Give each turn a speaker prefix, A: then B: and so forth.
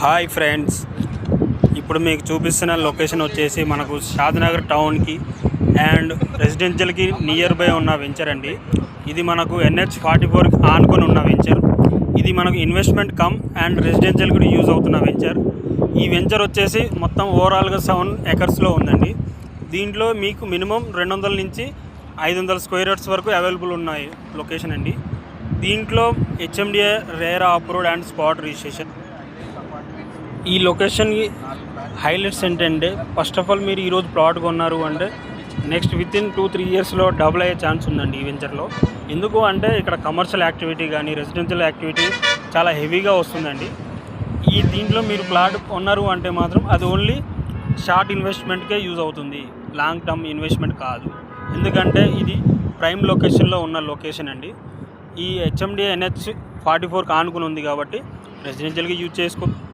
A: Hi friends, ఇప్పుడు మీకు చూపిస్తున్న లొకేషన్ వచ్చేసి మనకు షాద్నగర్ టౌన్కి అండ్ రెసిడెన్షియల్కి నియర్ బై ఉన్న వెంచర్ అండి. ఇది మనకు NH44కి ఆనుకొని ఉన్న వెంచర్. ఇది మనకు ఇన్వెస్ట్మెంట్ కమ్ అండ్ రెసిడెన్షియల్ కూడా యూజ్ అవుతున్న వెంచర్. ఈ వెంచర్ వచ్చేసి మొత్తం ఓవరాల్గా 7 ఎకర్స్లో ఉందండి. దీంట్లో మీకు మినిమం 200 నుంచి 500 స్క్వేర్ యార్డ్స్ వరకు అవైలబుల్ ఉన్నాయి లొకేషన్ అండి. దీంట్లో HMDA RERA approved and spot registration. ఈ లొకేషన్కి హైలైట్స్ ఏంటంటే, ఫస్ట్ ఆఫ్ ఆల్ మీరు ఈరోజు ప్లాట్ కొన్నారు అంటే నెక్స్ట్ వితిన్ 2-3 ఇయర్స్లో డబుల్ అయ్యే ఛాన్స్ ఉందండి ఈ వెంచర్లో. ఎందుకు అంటే ఇక్కడ కమర్షియల్ యాక్టివిటీ కానీ రెసిడెన్షియల్ యాక్టివిటీ చాలా హెవీగా వస్తుందండి. దీంట్లో మీరు ప్లాట్ కొన్నారు అంటే మాత్రం అది ఓన్లీ షార్ట్ ఇన్వెస్ట్మెంట్కే యూజ్ అవుతుంది, లాంగ్ టర్మ్ ఇన్వెస్ట్మెంట్ కాదు. ఎందుకంటే ఇది ప్రైమ్ లొకేషన్లో ఉన్న లొకేషన్ అండి. ఈ HMDA NH44కి ఆనుకుని ఉంది కాబట్టి రెసిడెన్షియల్గా యూజ్ చేసుకో